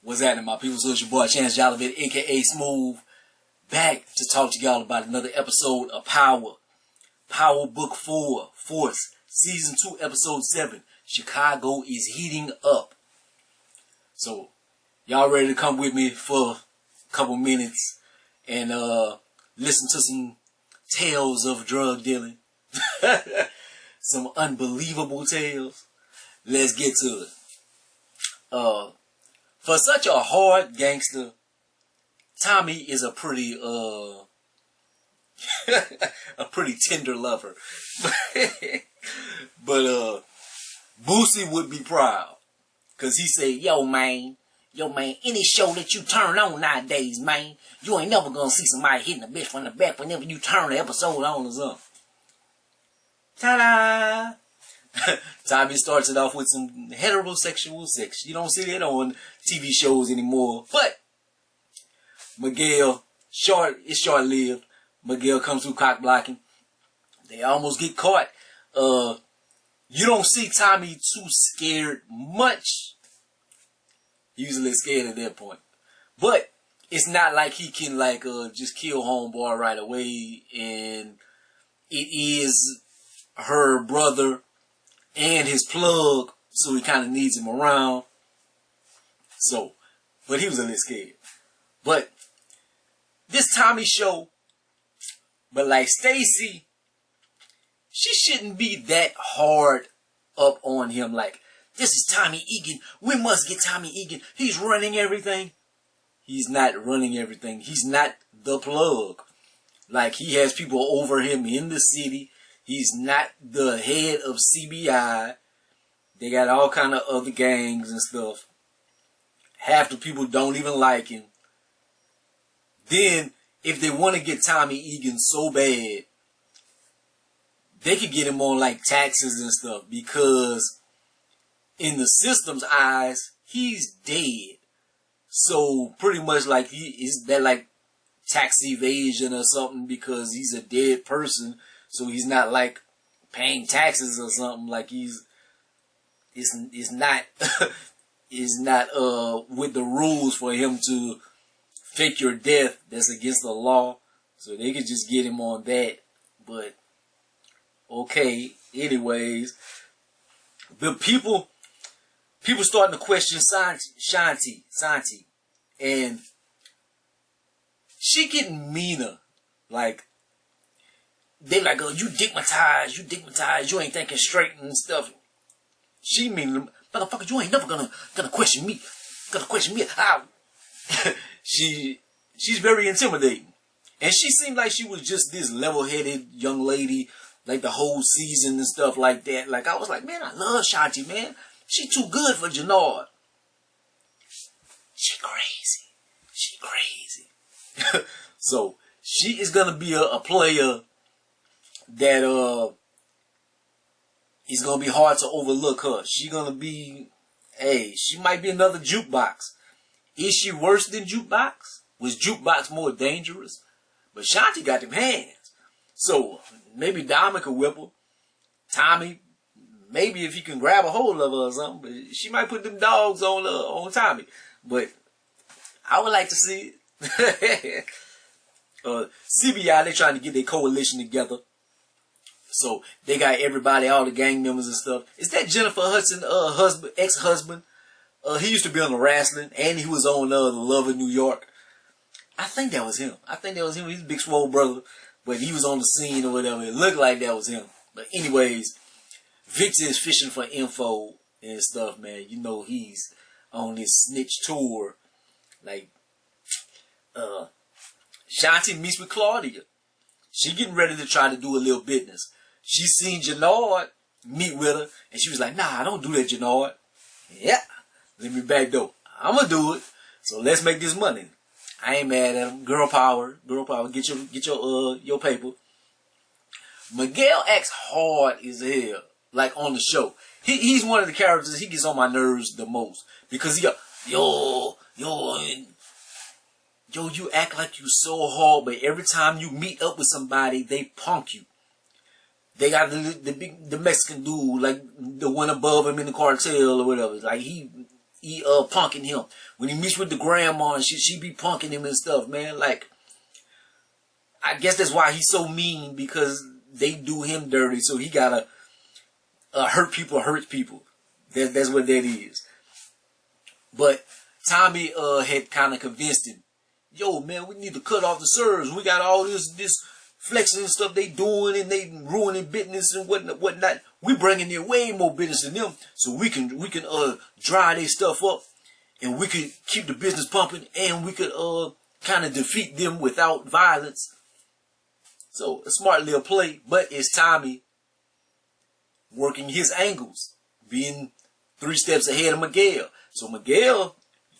What's happening, my people? So it's your boy Chance Jollivet, aka Smooth, back to talk to y'all about another episode of Power. Power Book 4, Force, Season 2, Episode 7. Chicago is heating up. So, y'all ready to come with me for a couple minutes and listen to some tales of drug dealing? Some unbelievable tales. Let's get to it. For such a hard gangster, Tommy is a pretty a pretty tender lover. But Boosie would be proud, cause he said, yo man, any show that you turn on nowadays, man, you ain't never gonna see somebody hitting a bitch from the back whenever you turn the episode on or something. Ta-da! Tommy starts it off with some heterosexual sex. You don't see that on TV shows anymore. But Miguel, it's short-lived. Miguel comes through cock blocking. They almost get caught. You don't see Tommy too scared much. Usually scared at that point. But it's not like he can just kill homeboy right away. And it is her brother and his plug, so he kind of needs him around. So, but he was a little scared. But this Tommy show, but like Stacy, she shouldn't be that hard up on him. Like, this is Tommy Egan. We must get Tommy Egan. He's running everything. He's not running everything. He's not the plug. Like, he has people over him in the city. He's not the head of CBI. They got all kind of other gangs and stuff. Half the people don't even like him. Then, if they want to get Tommy Egan so bad, they could get him on like taxes and stuff, because in the system's eyes, he's dead. So pretty much like is that like tax evasion or something, because he's a dead person. So he's not like paying taxes or something. Like is not with the rules for him to fake your death. That's against the law. So they could just get him on that. But okay, anyways, the people starting to question Shanti, and she getting meaner. Like, they like, oh, you digmatized, you ain't thinking straight and stuff. She mean, motherfucker, you ain't never gonna question me. She's very intimidating. And she seemed like she was just this level-headed young lady, like the whole season and stuff like that. Like, I was like, man, I love Shanti, man. She too good for Jenard. She crazy. So, she is gonna be a player that is gonna be hard to overlook her. She gonna be, she might be another Jukebox. Is she worse than Jukebox? Was Jukebox more dangerous? But Shanti got them hands. So maybe Dama could whip her. Tommy, maybe if he can grab a hold of her or something, but she might put them dogs on Tommy. But I would like to see it. CBI, they trying to get their coalition together. So they got everybody, all the gang members and stuff. Is that Jennifer Hudson, ex-husband? He used to be on the wrestling, and he was on The Love of New York. I think that was him. He's a big swole brother, but he was on the scene or whatever. It looked like that was him. But anyways, Victor is fishing for info and stuff, man. You know he's on this snitch tour. Like, Shanti meets with Claudia. She getting ready to try to do a little business. She seen Jenard meet with her, and she was like, nah, don't do that, Jenard. Yeah, let me backdoor. I'm gonna do it. So let's make this money. I ain't mad at him. Girl power. Get your paper. Miguel acts hard as hell, like on the show. He's one of the characters, he gets on my nerves the most, because he go, yo, you act like you so hard, but every time you meet up with somebody, they punk you. They got the Mexican dude, like the one above him in the cartel or whatever. Like he he punking him. When he meets with the grandma and shit, she be punking him and stuff, man. Like, I guess that's why he's so mean, because they do him dirty, so he gotta hurt people. That's what that is. But Tommy had kind of convinced him, yo, man, we need to cut off the serves. We got all this flexing and stuff they doing, and they ruining business and whatnot. We bringing in way more business than them, so we can dry their stuff up, and we could keep the business pumping, and we could kind of defeat them without violence. So a smart little play, but it's Tommy working his angles, being 3 steps ahead of Miguel. So Miguel,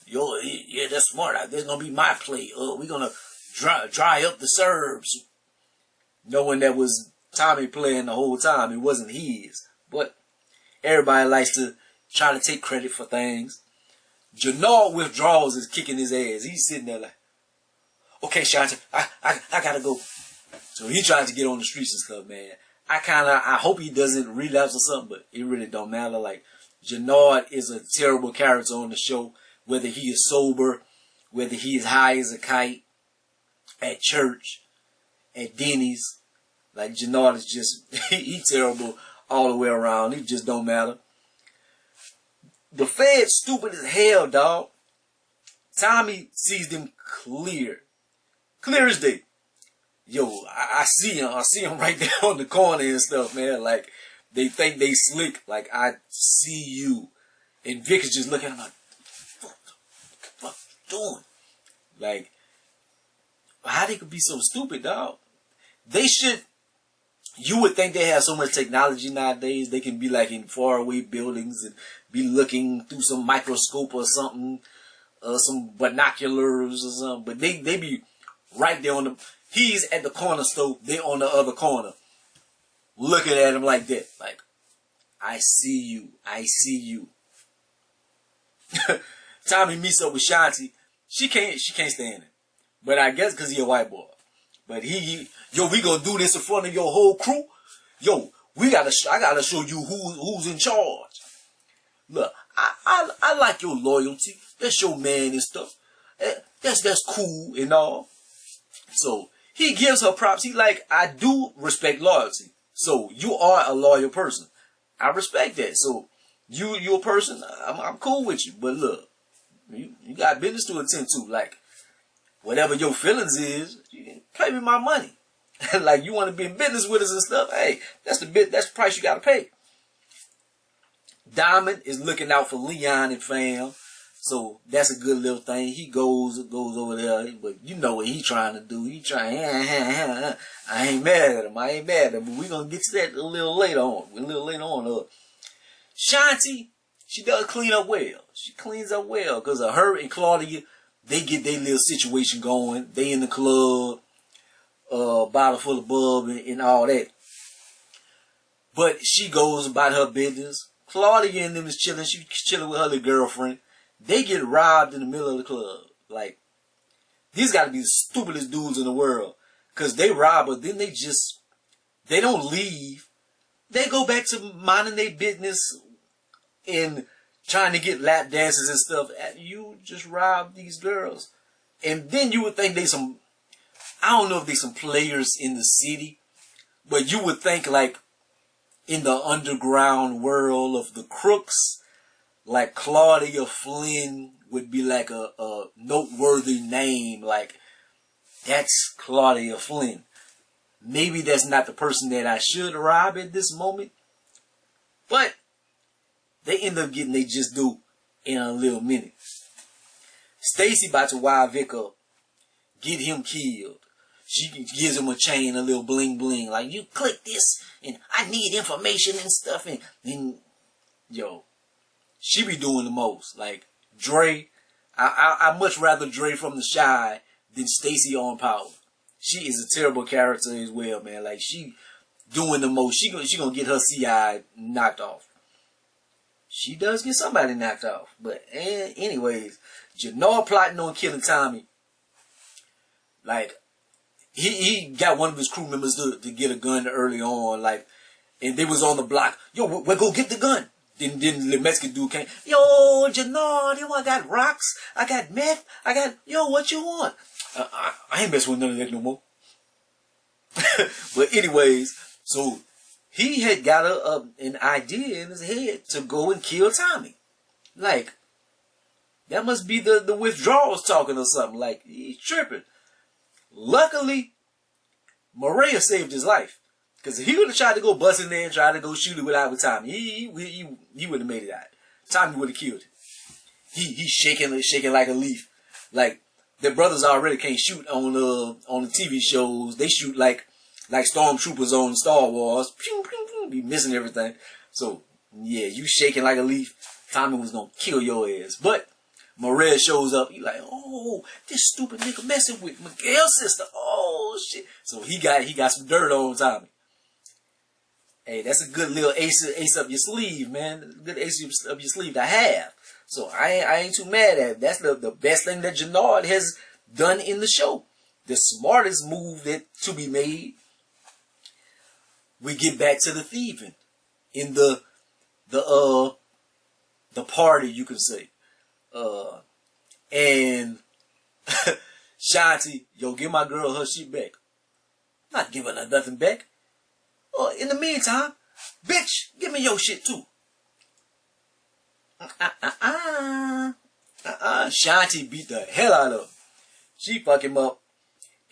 yo, yeah, that's smart. That's gonna be my play. We're gonna dry up the Serbs, knowing that was Tommy playing the whole time. It wasn't his. But everybody likes to try to take credit for things. Jenard withdraws, is kicking his ass. He's sitting there like, okay, Shanti, I gotta go. So he tries to get on the streets and stuff, man. I hope he doesn't relapse or something, but it really don't matter. Like, Jenard is a terrible character on the show, whether he is sober, whether he is high as a kite, at church, at Denny's. Like, Jenard is just, he's terrible all the way around. It just don't matter. The Fed stupid as hell, dog. Tommy sees them clear as day. Yo, I see him right there on the corner and stuff, man. Like, they think they slick. Like, I see you. And Vic is just looking at him like, what the fuck you doing? Like, how they could be so stupid, dog? They should, you would think they have so much technology nowadays. They can be like in faraway buildings and be looking through some microscope or something, some binoculars or something. But they be right there on the, he's at the corner store, they on the other corner, looking at him like that. Like, I see you. I see you. Tommy meets up with Shanti. She can't stand it. But I guess because he a white boy. But yo, we gonna do this in front of your whole crew. Yo, I gotta show you who's in charge. Look, I like your loyalty. That's your man and stuff. That's cool and all. So he gives her props. He like, I do respect loyalty. So you are a loyal person. I respect that. So you're a person. I'm cool with you. But look, you got business to attend to. Like, whatever your feelings is, you can pay me my money. Like, you want to be in business with us and stuff. Hey, that's the price you got to pay. Diamond is looking out for Leon and fam. So that's a good little thing. He goes over there, but you know what he's trying to do. He trying, I ain't mad at him. But we're going to get to that a little later on. Shanti, she does clean up well. She cleans up well because of her and Claudia. They get their little situation going. They in the club, bottle full of bub and all that. But she goes about her business. Claudia and them is chilling. She's chilling with her little girlfriend. They get robbed in the middle of the club. Like, these got to be the stupidest dudes in the world. Because they rob her, then they don't leave. They go back to minding their business and trying to get lap dances and stuff. You just robbed these girls. And then you would think I don't know if they some players in the city, but you would think like in the underground world of the crooks, like Claudia Flynn would be like a noteworthy name. Like, that's Claudia Flynn. Maybe that's not the person that I should rob at this moment. But they end up getting they just do in a little minute. Stacy about to wild Vic up, get him killed. She gives him a chain, a little bling bling. Like, you click this and I need information and stuff. And yo, she be doing the most. Like, Dre, I much rather Dre from The Shy than Stacy on Power. She is a terrible character as well, man. Like, she doing the most. She gonna get her CI knocked off. She does get somebody knocked off. But anyways, Jenard plotting on killing Tommy. Like, he got one of his crew members to get a gun early on. Like, and they was on the block. Yo, we're gonna get the gun. Then the Mexican dude came, yo, Jenard, yo, I got rocks, I got meth, yo, what you want? I ain't messing with none of that no more. But anyways, so he had got an idea in his head to go and kill Tommy. Like, that must be the withdrawals talking or something. Like, he's tripping. Luckily, Maria saved his life. Because if he would have tried to go bust in there and try to go shoot it with Tommy, he would have made it out. Tommy would have killed him. He's shaking like a leaf. Like, their brothers already can't shoot on the TV shows. They shoot like stormtroopers on Star Wars. Pew, pew, pew, be missing everything. So, yeah, you shaking like a leaf. Tommy was going to kill your ass. But Maria shows up. He like, oh, this stupid nigga messing with Miguel's sister. Oh, shit. So he got some dirt on Tommy. Hey, that's a good little ace up your sleeve, man. Good ace up your sleeve to have. So I ain't too mad at it. That's the best thing that Jenard has done in the show. The smartest move that to be made. We get back to the thieving in the party, you can say. And Shanti, yo, give my girl her shit back. Not giving her nothing back. In the meantime, bitch, give me your shit too. Shanti beat the hell out of him. She fuck him up.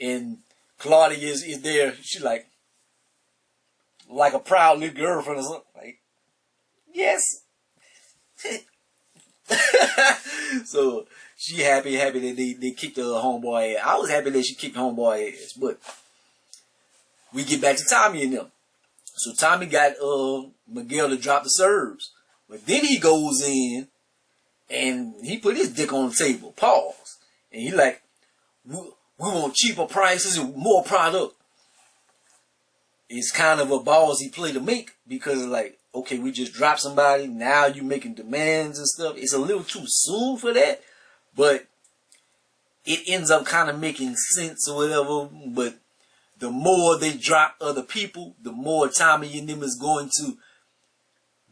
And Claudia is there. She like a proud little girlfriend or something. Like, yes. So she happy that they kicked the homeboy ass. I was happy that she kicked homeboy ass. But we get back to Tommy and them. So Tommy got Miguel to drop the serves. But then he goes in and he put his dick on the table. Pause. And he like, we want cheaper prices and more product. It's kind of a ballsy play to make because like, okay, we just dropped somebody. Now you making demands and stuff. It's a little too soon for that. But it ends up kind of making sense or whatever. But the more they drop other people, the more Tommy and them is going to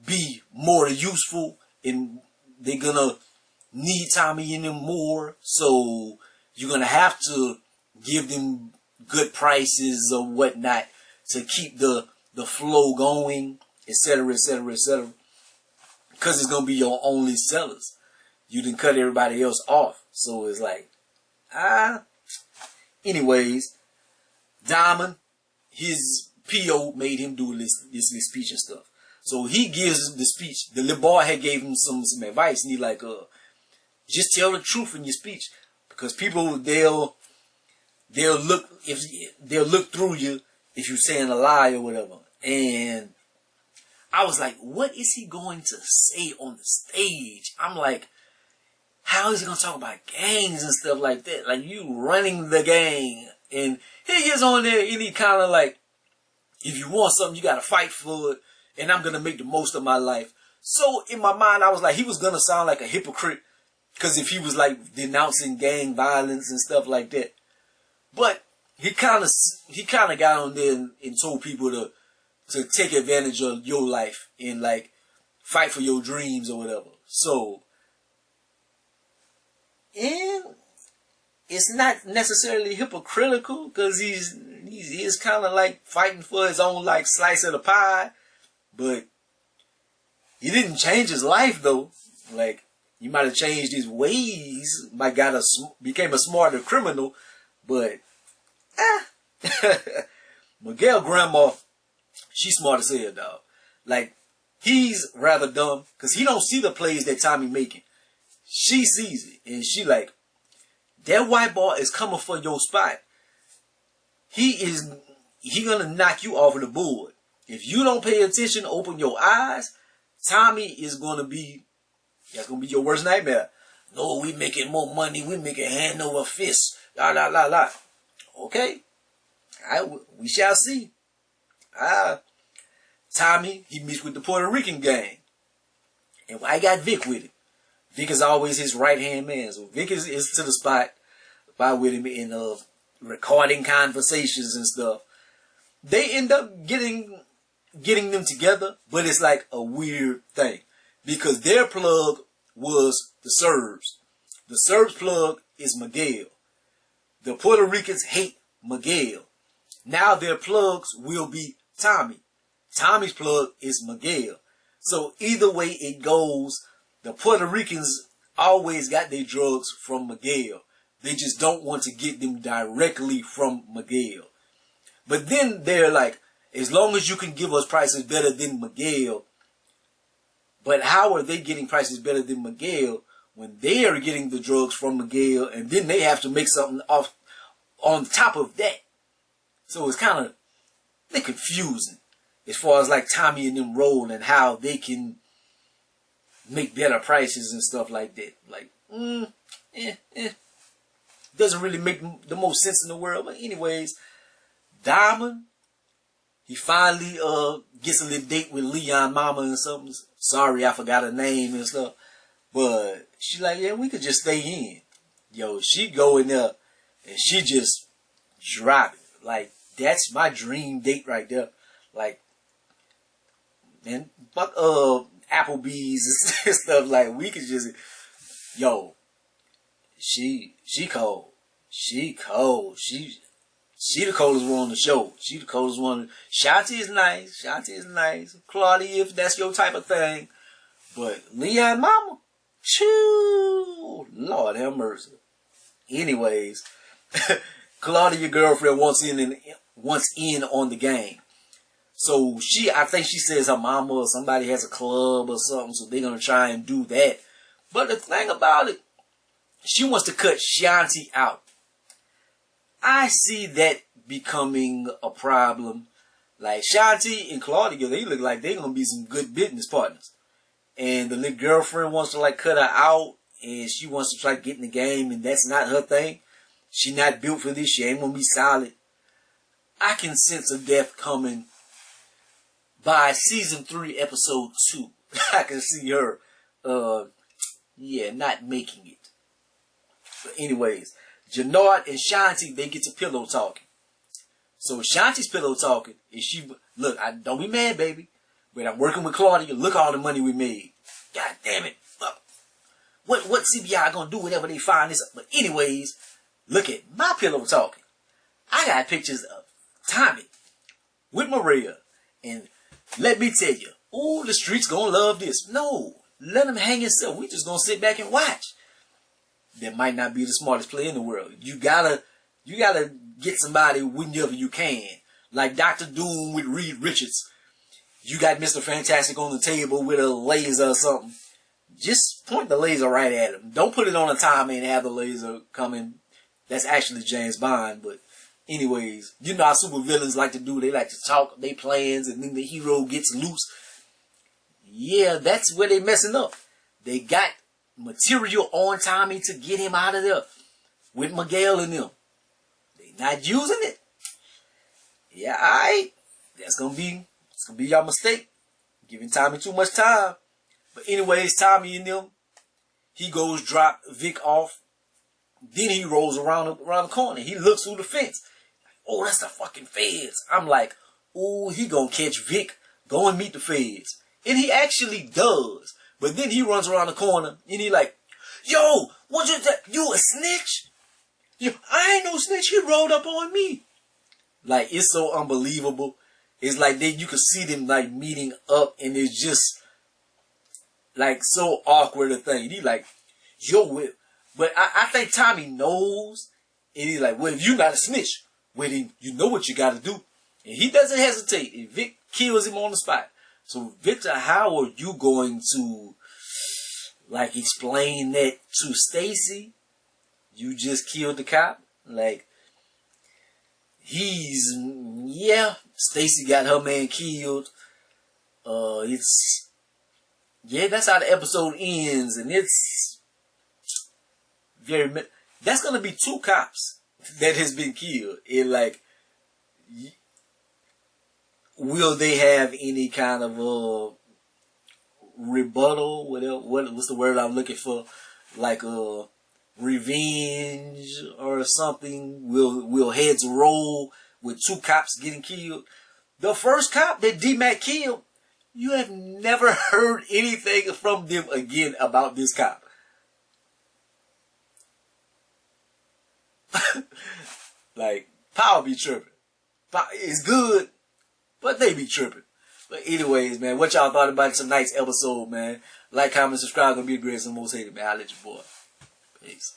be more useful, and they're gonna need Tommy and them more. So you're gonna have to give them good prices or whatnot to keep the flow going, etc., etc., etc. Because it's gonna be your only sellers. You didn't cut everybody else off, so it's like Anyways. Diamond, his PO made him do this speech and stuff. So he gives the speech. The little boy had gave him some advice, and he like, just tell the truth in your speech, because people they'll look through you if you're saying a lie or whatever. And I was like, what is he going to say on the stage? I'm like, how is he gonna talk about gangs and stuff like that? Like, you running the gang. And he gets on there and he kind of like, if you want something, you got to fight for it. And I'm going to make the most of my life. So in my mind, I was like, he was going to sound like a hypocrite. Because if he was like denouncing gang violence and stuff like that. But he kind of got on there and told people to take advantage of your life and like fight for your dreams or whatever. So, and it's not necessarily hypocritical, because he's kind of like fighting for his own like slice of the pie, but he didn't change his life though. Like, he might have changed his ways, became a smarter criminal, but Miguel grandma, she's smart as hell, dog. Like, he's rather dumb because he don't see the plays that Tommy making. She sees it and she like, that white boy is coming for your spot. He gonna knock you off of the board. If you don't pay attention, open your eyes, Tommy is gonna be, that's gonna be your worst nightmare. No, we making more money, we making hand over fist, la la la la. Okay, we shall see. Tommy, he meets with the Puerto Rican gang, and I got Vic with him. Vic is always his right-hand man. So Vic is to the spot with him in recording conversations and stuff. They end up getting them together, but it's like a weird thing. because their plug was the Serbs. The Serbs' plug is Miguel. The Puerto Ricans hate Miguel. Now their plugs will be Tommy. Tommy's plug is Miguel. So either way it goes, the Puerto Ricans always got their drugs from Miguel. They just don't want to get them directly from Miguel. But then they're like, as long as you can give us prices better than Miguel. But how are they getting prices better than Miguel when they are getting the drugs from Miguel, and then they have to make something off on top of that? So it's kind of confusing as far as like Tommy and them roll and how they can make better prices and stuff like that. Like, doesn't really make the most sense in the world. But anyways, Diamond, he finally gets a little date with Leon mama and something. Sorry, I forgot her name and stuff. But she like, yeah, we could just stay in. Yo, she go in there and she just drop it. Like, that's my dream date right there. Like, man, fuck Applebee's and stuff. Like, we could just, yo, she cold. She cold. She the coldest one on the show. She the coldest one. Shanti is nice. Shanti is nice. Claudia, if that's your type of thing. But Leon mama, choo, Lord have mercy. Anyways, Claudia, girlfriend, wants in on the game. So I think she says her mama or somebody has a club or something, so they're gonna try and do that. But the thing about it, she wants to cut Shanti out. I see that becoming a problem. Like Shanti and Claudia, they look like they're gonna be some good business partners. And the little girlfriend wants to like cut her out, and she wants to try to get in the game, and that's not her thing. She not built for this. She ain't gonna be solid. I can sense a death coming by season 3, episode 2. I can see her, not making it. But anyways, Jenard and Shanti, they get to pillow talking. So Shanti's pillow talking is look, don't be mad, baby, but I'm working with Claudia. Look all the money we made. God damn it. What CBI gonna do whenever they find this? But anyways, look at my pillow talking. I got pictures of Tommy with Maria, and let me tell you, oh, the streets gonna love this. No, let him hang himself. We just gonna sit back and watch. That might not be the smartest player in the world. You gotta get somebody whenever you can. Like Dr. Doom with Reed Richards. You got Mr. Fantastic on the table with a laser or something. Just point the laser right at him. Don't put it on a timer and have the laser coming. That's actually James Bond. But anyways, you know how supervillains like to do. They like to talk their plans, and then the hero gets loose. Yeah, that's where they messing up. They got material on Tommy to get him out of there with Miguel and them. They not using it. Yeah, alright. It's gonna be y'all mistake. Giving Tommy too much time. But anyways, Tommy and them, he goes drop Vic off. Then he rolls around the corner. He looks through the fence. Oh, that's the fucking feds. I'm like, oh, he gonna catch Vic. Go and meet the feds. And he actually does. But then he runs around the corner and he like, yo, you a snitch? Yo, I ain't no snitch. He rolled up on me. Like, it's so unbelievable. It's like you could see them like meeting up, and it's just like so awkward a thing. He like, yo, but I think Tommy knows, and he's like, well, if you not a snitch, well then you know what you got to do, and he doesn't hesitate. And Vic kills him on the spot. So Victor, how are you going to like explain that to Stacy? You just killed the cop. Like, Stacy got her man killed. That's how the episode ends, and it's that's gonna be 2 cops that has been killed. And like, will they have any kind of rebuttal? What's the word I'm looking for? Like revenge or something? Will heads roll with 2 cops getting killed? The first cop that D-Mac killed, You have never heard anything from them again about this cop. Like, power be tripping. It's good, but they be tripping. But anyways, man, what y'all thought about tonight's episode, man? Like, comment, subscribe. Gonna be the greatest and most hated, man. I'll let you boy. Peace.